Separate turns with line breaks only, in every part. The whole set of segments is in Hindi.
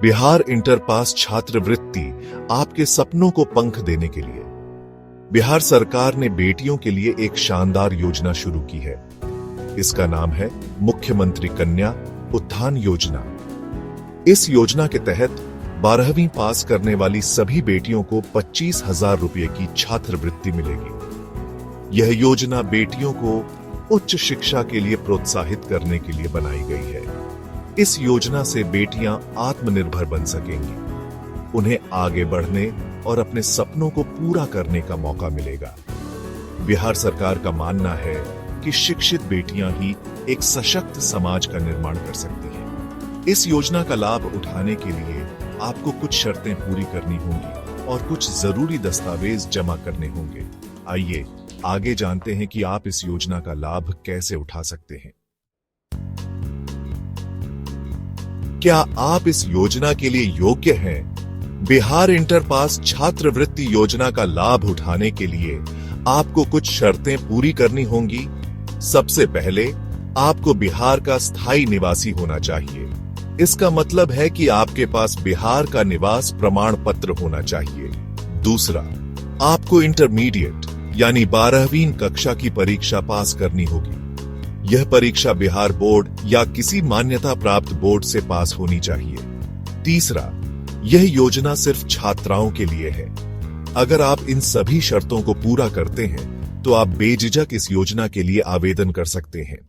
बिहार इंटर पास छात्रवृत्ति आपके सपनों को पंख देने के लिए बिहार सरकार ने बेटियों के लिए एक शानदार योजना शुरू की है। इसका नाम है मुख्यमंत्री कन्या उत्थान योजना। इस योजना के तहत 12वीं पास करने वाली सभी बेटियों को 25,000 रुपये की छात्रवृत्ति मिलेगी। यह योजना बेटियों को उच्च शिक्षा के लिए प्रोत्साहित करने के लिए बनाई गई है। इस योजना से बेटियां आत्मनिर्भर बन सकेंगी। उन्हें आगे बढ़ने और अपने सपनों को पूरा करने का मौका मिलेगा। बिहार सरकार का मानना है कि शिक्षित बेटियां ही एक सशक्त समाज का निर्माण कर सकती हैं। इस योजना का लाभ उठाने के लिए आपको कुछ शर्तें पूरी करनी होंगी और कुछ जरूरी दस्तावेज जमा करने होंगे। आइए आगे जानते हैं कि आप इस योजना का लाभ कैसे उठा सकते हैं। क्या आप इस योजना के लिए योग्य हैं? बिहार इंटर पास छात्रवृत्ति योजना का लाभ उठाने के लिए आपको कुछ शर्तें पूरी करनी होंगी। सबसे पहले आपको बिहार का स्थायी निवासी होना चाहिए। इसका मतलब है कि आपके पास बिहार का निवास प्रमाण पत्र होना चाहिए। दूसरा, आपको इंटरमीडिएट यानी 12वीं कक्षा की परीक्षा पास करनी होगी। यह परीक्षा बिहार बोर्ड या किसी मान्यता प्राप्त बोर्ड से पास होनी चाहिए। तीसरा, यह योजना सिर्फ छात्राओं के लिए है। अगर आप इन सभी शर्तों को पूरा करते हैं तो आप बेझिझक इस योजना के लिए आवेदन कर सकते हैं।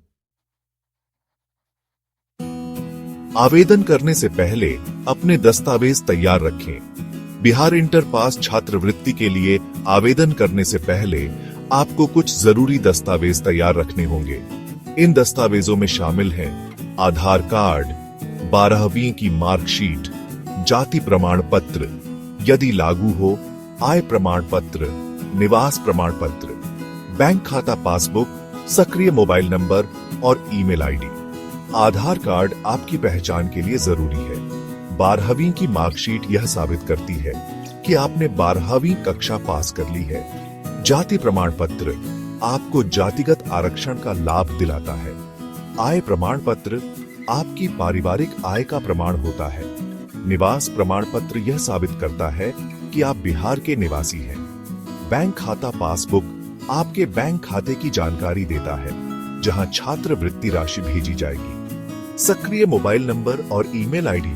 आवेदन करने से पहले अपने दस्तावेज तैयार रखें। बिहार इंटर पास छात्रवृत्ति के लिए आवेदन करने से पहले आपको कुछ जरूरी दस्तावेज तैयार रखने होंगे। इन दस्तावेजों में शामिल हैं आधार कार्ड, 12वीं की मार्कशीट, जाति प्रमाण पत्र, यदि लागू हो आय प्रमाण पत्र, निवास प्रमाण पत्र, बैंक खाता पासबुक, सक्रिय मोबाइल नंबर और ईमेल आईडी। आधार कार्ड आपकी पहचान के लिए जरूरी है। 12वीं की मार्कशीट यह साबित करती है कि आपने 12वीं कक्षा पास कर ली है। जाति प्रमाण पत्र आपको जातिगत आरक्षण का लाभ दिलाता है। आय प्रमाण पत्र आपकी पारिवारिक आय का प्रमाण होता है। निवास प्रमाण पत्र यह साबित करता है कि आप बिहार के निवासी हैं। बैंक खाता पासबुक आपके बैंक खाते की जानकारी देता है जहां छात्रवृत्ति राशि भेजी जाएगी। सक्रिय मोबाइल नंबर और ईमेल आईडी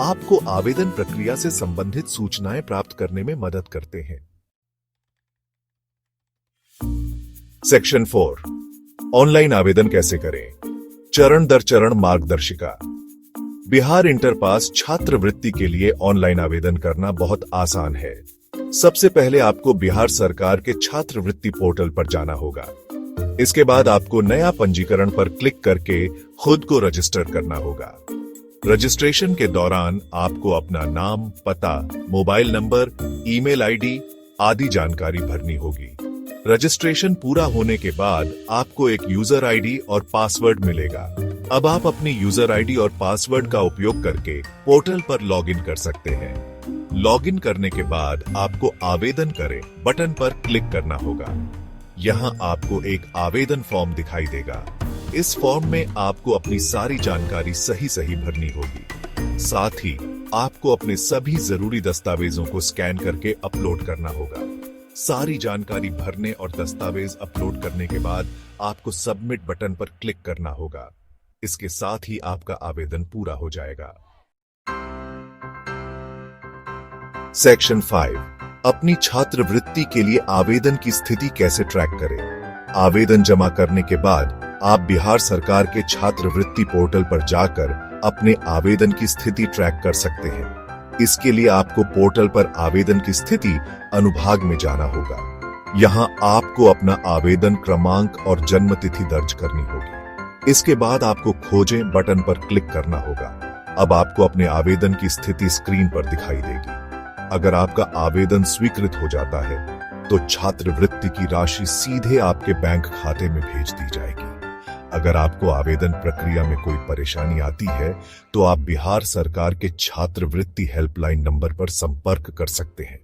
आपको आवेदन प्रक्रिया से संबंधित सूचनाएं प्राप्त करने में मदद करते हैं। सेक्शन 4, ऑनलाइन आवेदन कैसे करें? चरण दर चरण मार्गदर्शिका। बिहार इंटर पास छात्रवृत्ति के लिए ऑनलाइन आवेदन करना बहुत आसान है। सबसे पहले आपको बिहार सरकार के छात्रवृत्ति पोर्टल पर जाना होगा। इसके बाद आपको नया पंजीकरण पर क्लिक करके खुद को रजिस्टर करना होगा। रजिस्ट्रेशन के दौरान आपको अपना नाम, पता, मोबाइल नंबर, ईमेल आईडी आदि जानकारी भरनी होगी। रजिस्ट्रेशन पूरा होने के बाद आपको एक यूजर आईडी और पासवर्ड मिलेगा। अब आप अपनी यूजर आईडी और पासवर्ड का उपयोग करके पोर्टल पर लॉगिन कर सकते हैं। लॉगिन करने के बाद आपको आवेदन करें बटन पर क्लिक करना होगा। यहाँ आपको एक आवेदन फॉर्म दिखाई देगा। इस फॉर्म में आपको अपनी सारी जानकारी सही भरनी होगी। साथ ही आपको अपने सभी जरूरी दस्तावेजों को स्कैन करके अपलोड करना होगा। सारी जानकारी भरने और दस्तावेज अपलोड करने के बाद आपको सबमिट बटन पर क्लिक करना होगा। इसके साथ ही आपका आवेदन पूरा हो जाएगा। सेक्शन 5, अपनी छात्रवृत्ति के लिए आवेदन की स्थिति कैसे ट्रैक करें? आवेदन जमा करने के बाद आप बिहार सरकार के छात्रवृत्ति पोर्टल पर जाकर अपने आवेदन की स्थिति ट्रैक कर सकते हैं। इसके लिए आपको पोर्टल पर आवेदन की स्थिति अनुभाग में जाना होगा। यहाँ आपको अपना आवेदन क्रमांक और जन्म तिथि दर्ज करनी होगी। इसके बाद आपको खोजें बटन पर क्लिक करना होगा। अब आपको अपने आवेदन की स्थिति स्क्रीन पर दिखाई देगी। अगर आपका आवेदन स्वीकृत हो जाता है तो छात्रवृत्ति की राशि सीधे आपके बैंक खाते में भेज दी जाएगी। अगर आपको आवेदन प्रक्रिया में कोई परेशानी आती है तो आप बिहार सरकार के छात्रवृत्ति हेल्पलाइन नंबर पर संपर्क कर सकते हैं।